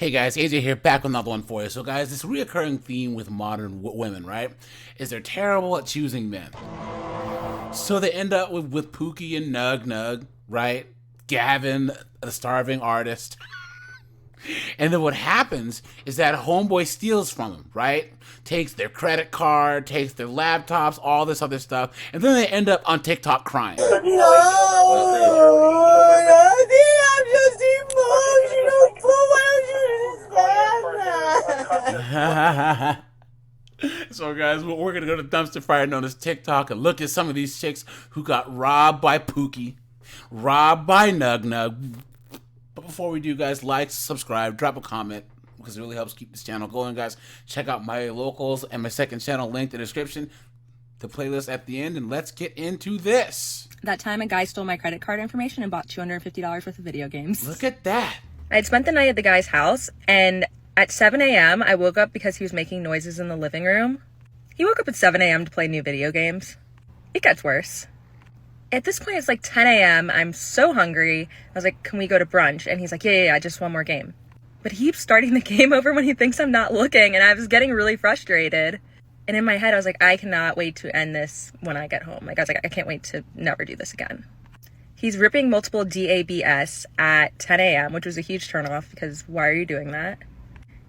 Hey guys, AJ here, back with another one for you. So guys, this reoccurring theme with modern women, right, is they're terrible at choosing men. So they end up with Pookie and Nug Nug, right? Gavin, the starving artist. And then what happens is that homeboy steals from them, right? Takes their credit card, takes their laptops, all this other stuff, and then they end up on TikTok crying. No, I'm just emotional. Why don't you understand? So guys, we're gonna go to dumpster fire known as TikTok and look at some of these chicks who got robbed by Pookie, robbed by Nug Nug. But before we do, guys, like, subscribe, drop a comment, because it really helps keep this channel going, guys. Check out my locals and my second channel linked in the description, the playlist at the end, and let's get into this. That time a guy stole my credit card information and bought $250 worth of video games. Look at that. I'd spent the night at the guy's house, and at 7 a.m. I woke up because he was making noises in the living room. He woke up at 7 a.m. to play new video games. It gets worse. At this point, it's like 10 a.m. I'm so hungry. I was like, can we go to brunch? And he's like, yeah, just one more game. But he keeps starting the game over when he thinks I'm not looking, and I was getting really frustrated. And in my head, I was like, I cannot wait to end this when I get home. Like, I was like, I can't wait to never do this again. He's ripping multiple DABS at 10 a.m., which was a huge turnoff because why are you doing that?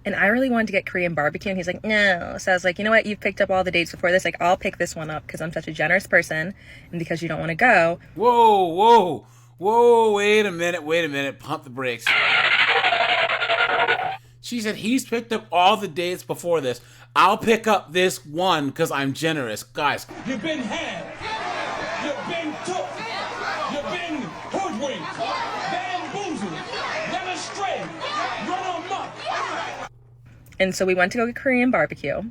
And I really wanted to get Korean barbecue, and he's like, no. So I was like, you know what? You've picked up all the dates before this. Like, I'll pick this one up because I'm such a generous person and because you don't want to go. Whoa, wait a minute. Pump the brakes. She said he's picked up all the dates before this. I'll pick up this one because I'm generous. Guys. You've been had. You've been took. You've been hoodwinked. Bamboozled. Led astray. Run amok. And so we went to go get Korean barbecue.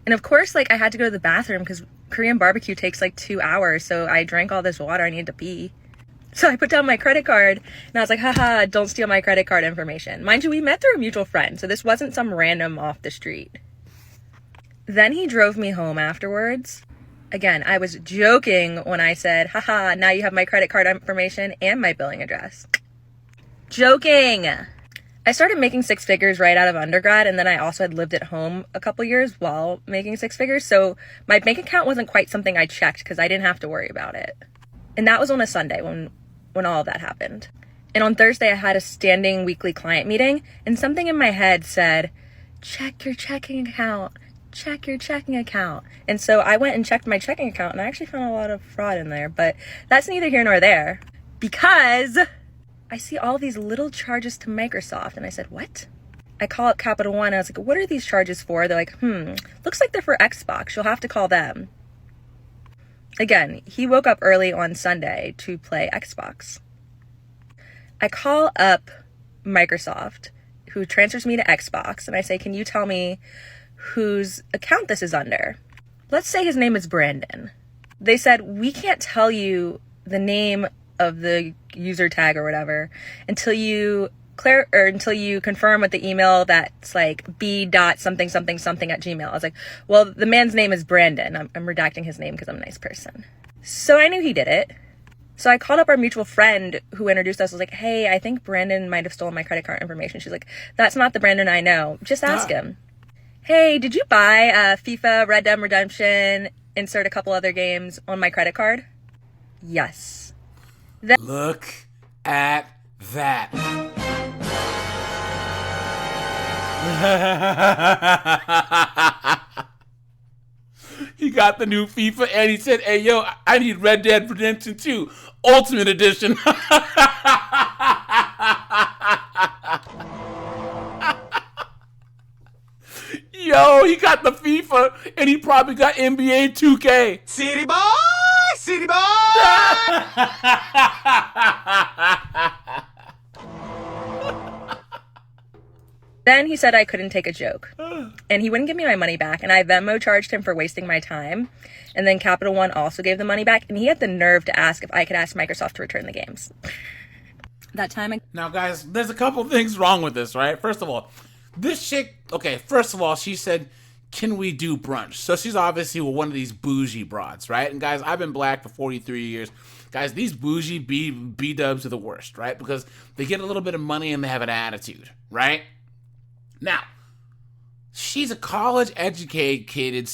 And of course, like, I had to go to the bathroom because Korean barbecue takes like 2 hours. So I drank all this water. I needed to pee. So I put down my credit card and I was like, haha, don't steal my credit card information. Mind you, we met through a mutual friend. So this wasn't some random off the street. Then he drove me home afterwards. Again, I was joking when I said, haha, now you have my credit card information and my billing address. Joking. I started making six figures right out of undergrad, and then I also had lived at home a couple years while making six figures, so my bank account wasn't quite something I checked because I didn't have to worry about it. And that was on a Sunday when all of that happened. And on Thursday, I had a standing weekly client meeting, and something in my head said, check your checking account. Check your checking account. And so I went and checked my checking account, and I actually found a lot of fraud in there, but that's neither here nor there because I see all these little charges to Microsoft, and I said, what? I call up Capital One, and I was like, what are these charges for? They're like, looks like they're for Xbox. You'll have to call them. Again, he woke up early on Sunday to play Xbox. I call up Microsoft, who transfers me to Xbox, and I say, can you tell me whose account this is under? Let's say his name is Brandon. They said, we can't tell you the name of the user tag or whatever until you confirm with the email that's like b dot something something something at Gmail. I was like, well, the man's name is Brandon. I'm redacting his name because I'm a nice person. So I knew he did it. So I called up our mutual friend who introduced us. I was like, hey, I think Brandon might have stolen my credit card information. She's like, that's not the Brandon I know. Just ask him. Hey, did you buy FIFA, Red Dead Redemption, insert a couple other games on my credit card? Yes. Look at that. He got the new FIFA and he said, hey, yo, I need Red Dead Redemption 2 Ultimate Edition. Yo, he got the FIFA and he probably got NBA 2K. City boy! City boy! Then he said I couldn't take a joke. And he wouldn't give me my money back. And I Venmo charged him for wasting my time. And then Capital One also gave the money back. And he had the nerve to ask if I could ask Microsoft to return the games. That time Now, guys, there's a couple things wrong with this, right? First of all, this chick, okay, first of all, she said, can we do brunch? So she's obviously one of these bougie broads, right? And guys, I've been black for 43 years. Guys, these bougie B-dubs are the worst, right? Because they get a little bit of money and they have an attitude, right? Now, she's a college-educated,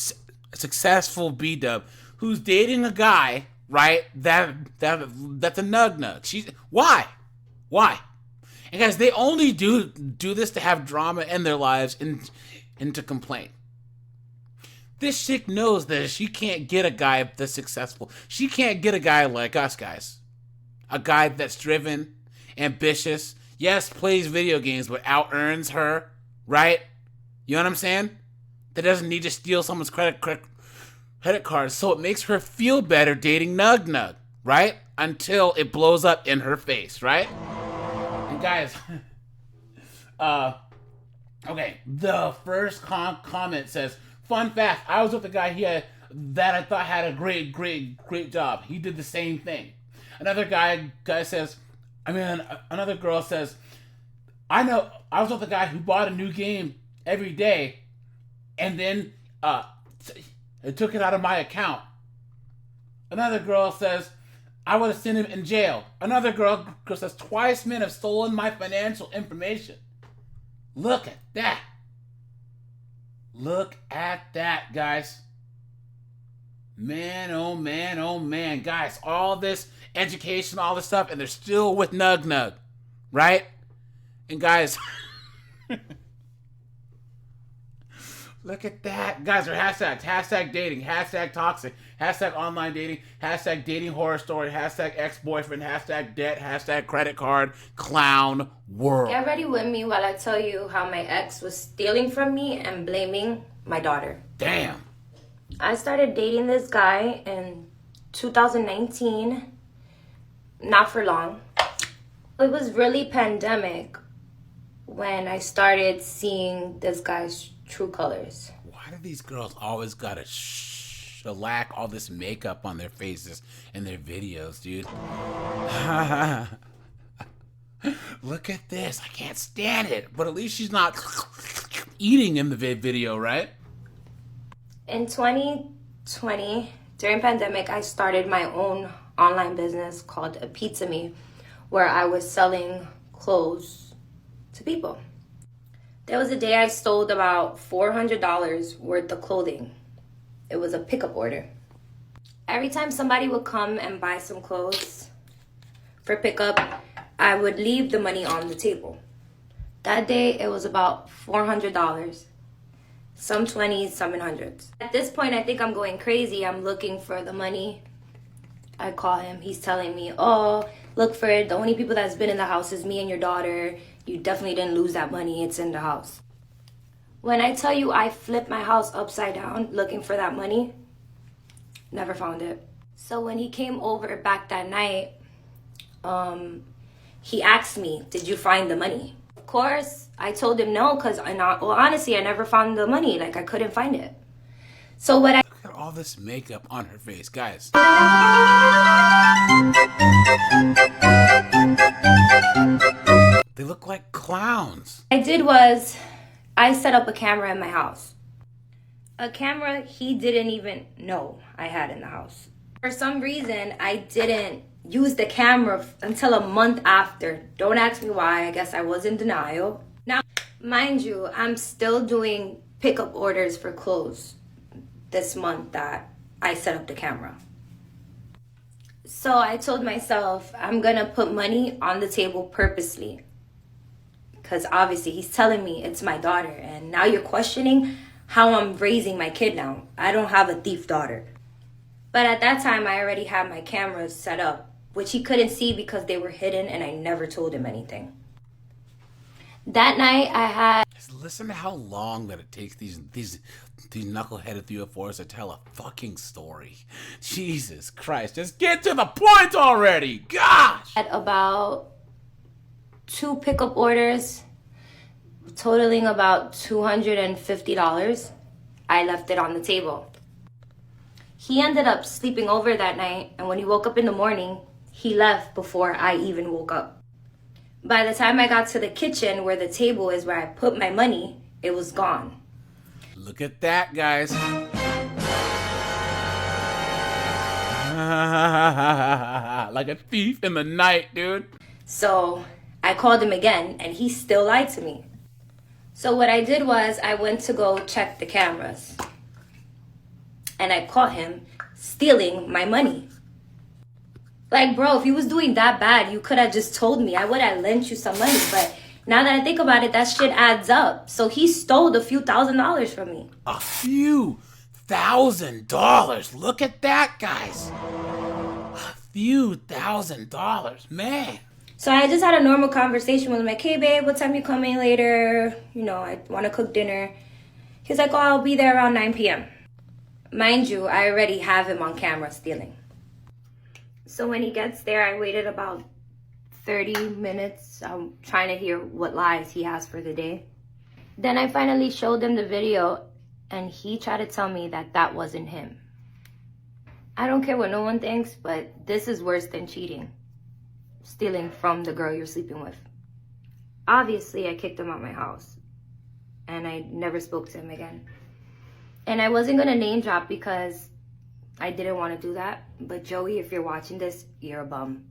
successful B-dub who's dating a guy, right? That's a nug nug. Why? And guys, they only do this to have drama in their lives and to complain. This chick knows that she can't get a guy that's successful. She can't get a guy like us, guys. A guy that's driven, ambitious, yes, plays video games, but out-earns her, right? You know what I'm saying? That doesn't need to steal someone's credit card, so it makes her feel better dating Nug Nug, right? Until it blows up in her face, right? And guys, okay, the first comment says, fun fact, I was with a guy here that I thought had a great job. He did the same thing. Another guy says, another girl says, I was with a guy who bought a new game every day and then took it out of my account. Another girl says, I would have sent him in jail. Another girl says, twice men have stolen my financial information. Look at that. Look at that, guys. Man, oh man, oh man. Guys, all this education, all this stuff, and they're still with Nug Nug, right? And guys, look at that. Guys, are hashtags. Hashtag dating. Hashtag toxic. Hashtag online dating. Hashtag dating horror story. Hashtag ex-boyfriend. Hashtag debt. Hashtag credit card. Clown world. Get ready with me while I tell you how my ex was stealing from me and blaming my daughter. Damn. I started dating this guy in 2019. Not for long. It was really pandemic when I started seeing this guy's true colors. Why do these girls always gotta shellac all this makeup on their faces in their videos, dude? Look at this. I can't stand it. But at least she's not eating in the video, right? In 2020, during pandemic, I started my own online business called A Pizza Me, where I was selling clothes to people. There was a day I sold about $400 worth of clothing. It was a pickup order. Every time somebody would come and buy some clothes for pickup, I would leave the money on the table. That day, it was about $400. Some 20s, some in hundreds. At this point, I think I'm going crazy. I'm looking for the money. I call him. He's telling me, oh, look for it. The only people that's been in the house is me and your daughter. You definitely didn't lose that money. It's in the house. When I tell you I flipped my house upside down looking for that money, never found it. So when he came over back that night, he asked me, did you find the money? Of course, I told him no, because honestly, I never found the money. Like, I couldn't find it. So what I... Look at all this makeup on her face, guys. They look like clowns. I did was, I set up a camera in my house. A camera he didn't even know I had in the house. For some reason, I didn't use the camera until a month after. Don't ask me why. I guess I was in denial. Now, mind you, I'm still doing pickup orders for clothes this month that I set up the camera. So I told myself I'm gonna put money on the table purposely. Because obviously he's telling me it's my daughter. And now you're questioning how I'm raising my kid now. I don't have a thief daughter. But at that time, I already had my cameras set up, which he couldn't see because they were hidden and I never told him anything. That night, I had... Listen to how long that it takes these knuckleheaded UFOs to tell a fucking story. Jesus Christ, just get to the point already! Gosh! At about 2 pickup orders, totaling about $250. I left it on the table. He ended up sleeping over that night, and when he woke up in the morning, he left before I even woke up. By the time I got to the kitchen where the table is where I put my money, it was gone. Look at that, guys. Like a thief in the night, dude. So I called him again, and he still lied to me. So what I did was I went to go check the cameras. And I caught him stealing my money. Like, bro, if you was doing that bad, you could have just told me. I would have lent you some money. But now that I think about it, that shit adds up. So he stole a few $1,000s from me. A few $1,000. Look at that, guys. A few $1,000. Man. So I just had a normal conversation with him. Like, hey, babe, what time you coming later? You know, I want to cook dinner. He's like, oh, I'll be there around 9 p.m. Mind you, I already have him on camera stealing. So when he gets there, I waited about 30 minutes. I'm trying to hear what lies he has for the day. Then I finally showed him the video, and he tried to tell me that that wasn't him. I don't care what no one thinks, but this is worse than cheating. Stealing from the girl you're sleeping with. Obviously, I kicked him out of my house, and I never spoke to him again. And I wasn't gonna name drop because I didn't want to do that. But Joey, if you're watching this, you're a bum.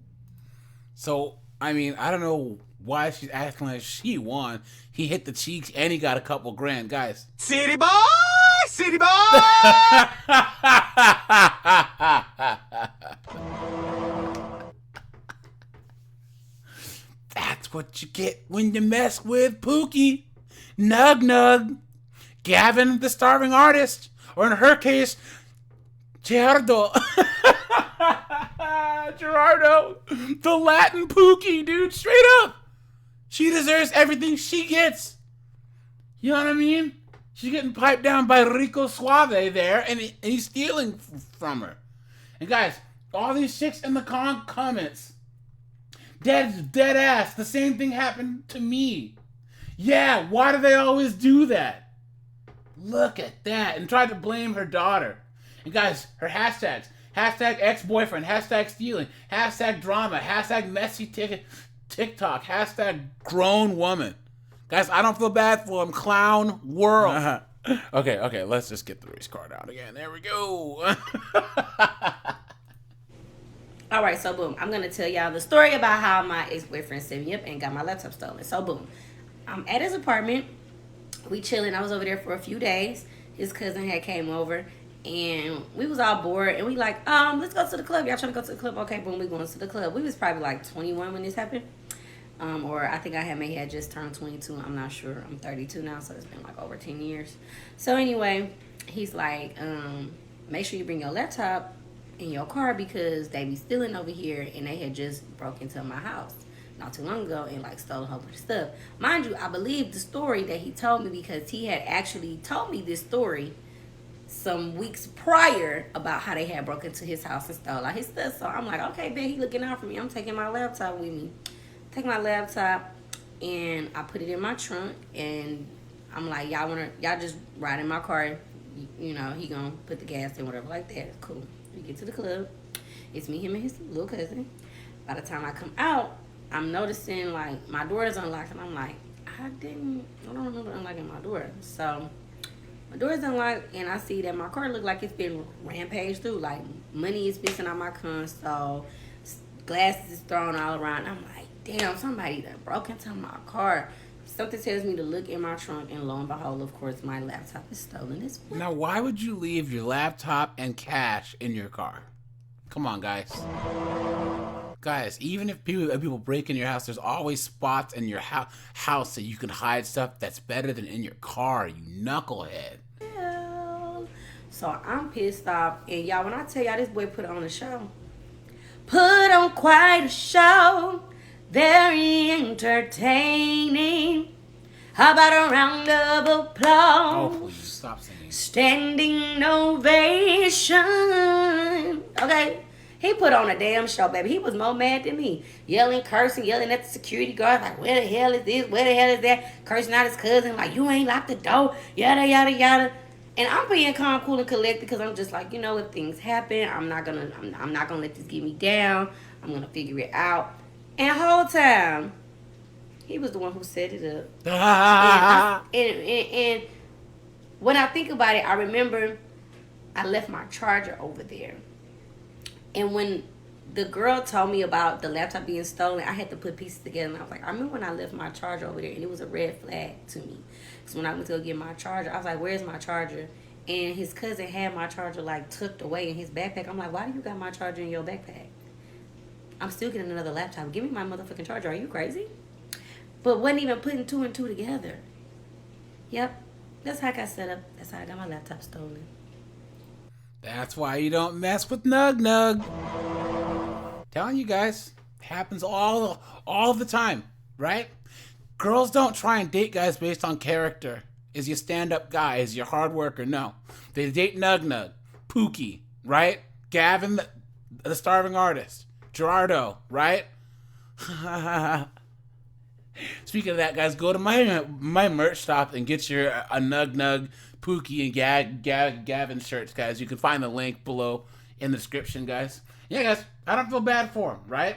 So, I mean, I don't know why she's acting like she won. He hit the cheeks and he got a couple grand, guys. City boy! City boy! That's what you get when you mess with Pookie, Nug Nug, Gavin, the starving artist, or in her case, Gerardo. Gerardo, the Latin Pookie, dude, straight up. She deserves everything she gets. You know what I mean? She's getting piped down by Rico Suave there, and he's stealing from her. And guys, all these chicks in the comments, dead ass, the same thing happened to me. Yeah, why do they always do that? Look at that. And try to blame her daughter. And guys, her hashtags. Hashtag ex-boyfriend. Hashtag stealing. Hashtag drama. Hashtag messy TikTok. Hashtag grown woman. Guys, I don't feel bad for him. Clown world. Okay, let's just get the race card out again. There we go. All right, so boom. I'm going to tell y'all the story about how my ex-boyfriend set me up and got my laptop stolen. So boom. I'm at his apartment. We chilling. I was over there for a few days. His cousin had came over. And we was all bored. And we like, let's go to the club. Y'all trying to go to the club? Okay, boom. We going to the club. We was probably like 21 when this happened. Or I think I may have just turned 22. I'm not sure. I'm 32 now, so it's been like over 10 years. So anyway, he's like, make sure you bring your laptop in your car because they be stealing over here, and they had just broke into my house not too long ago and like stole a whole bunch of stuff. Mind you, I believe the story that he told me because he had actually told me this story some weeks prior about how they had broke into his house and stole all his stuff. So I'm like, okay, Ben, he looking out for me. I'm taking my laptop with me. Take my laptop and I put it in my trunk, and I'm like, y'all just ride in my car. You know, he gonna put the gas in, whatever like that. Cool. We get to the club. It's me, him, and his little cousin. By the time I come out, I'm noticing like my door is unlocked, and I'm like, I don't remember unlocking my door. So my door is unlocked, and I see that my car look like it's been rampaged through. Like money is missing on my console, glasses is thrown all around. I'm like, damn, somebody that broke into my car. Something tells me to look in my trunk, and lo and behold, of course, my laptop is stolen as well. Now, why would you leave your laptop and cash in your car? Come on, guys. Guys, even if people break in your house, there's always spots in your house that you can hide stuff that's better than in your car, you knucklehead. So I'm pissed off. And y'all, when I tell y'all this boy put on a show, put on quite a show, very entertaining. How about a round of applause? Oh, please, stop singing. Standing ovation. Okay? He put on a damn show, baby. He was more mad than me. Yelling, cursing, yelling at the security guard. Like, where the hell is this? Where the hell is that? Cursing out his cousin. Like, you ain't locked the door. Yada, yada, yada. And I'm being calm, cool, and collected because I'm just like, you know, if things happen, I'm not gonna let this get me down. I'm gonna figure it out. And the whole time, he was the one who set it up. and when I think about it, I remember I left my charger over there. And when the girl told me about the laptop being stolen, I had to put pieces together. And I was like, I remember when I left my charger over there, and it was a red flag to me. Because when I went to go get my charger, I was like, where's my charger? And his cousin had my charger, like, tucked away in his backpack. I'm like, why do you got my charger in your backpack? I'm still getting another laptop. Give me my motherfucking charger. Are you crazy? But wasn't even putting 2 and 2 together. Yep. That's how I got set up. That's how I got my laptop stolen. That's why you don't mess with Nug Nug. Telling you guys, happens all the time, right? Girls don't try and date guys based on character. Is you stand-up guy? Is you hard worker? No. They date Nug Nug, Pookie, right? Gavin, the starving artist, Gerardo, right? Speaking of that, guys, go to my merch shop and get your a Nug Nug, Pookie, and Gavin shirts, guys. You can find the link below in the description, guys. Yeah, guys, I don't feel bad for him, right?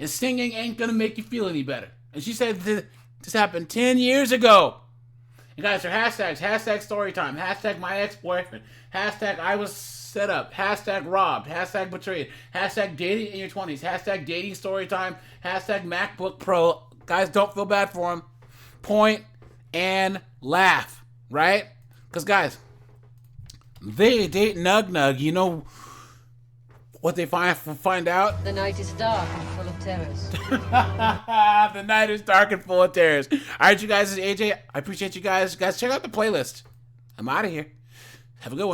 And singing ain't gonna make you feel any better. And she said this happened 10 years ago. And guys, their hashtags, hashtag storytime, hashtag my ex-boyfriend, hashtag I was set up, hashtag robbed, hashtag betrayed, hashtag dating in your 20s, hashtag dating storytime, hashtag MacBook Pro. Guys, don't feel bad for him. Point and laugh, right? Because, guys, they date Nug Nug. You know what they find out? The night is dark and full of terrors. The night is dark and full of terrors. All right, you guys, this is AJ. I appreciate you guys. Guys, check out the playlist. I'm out of here. Have a good one.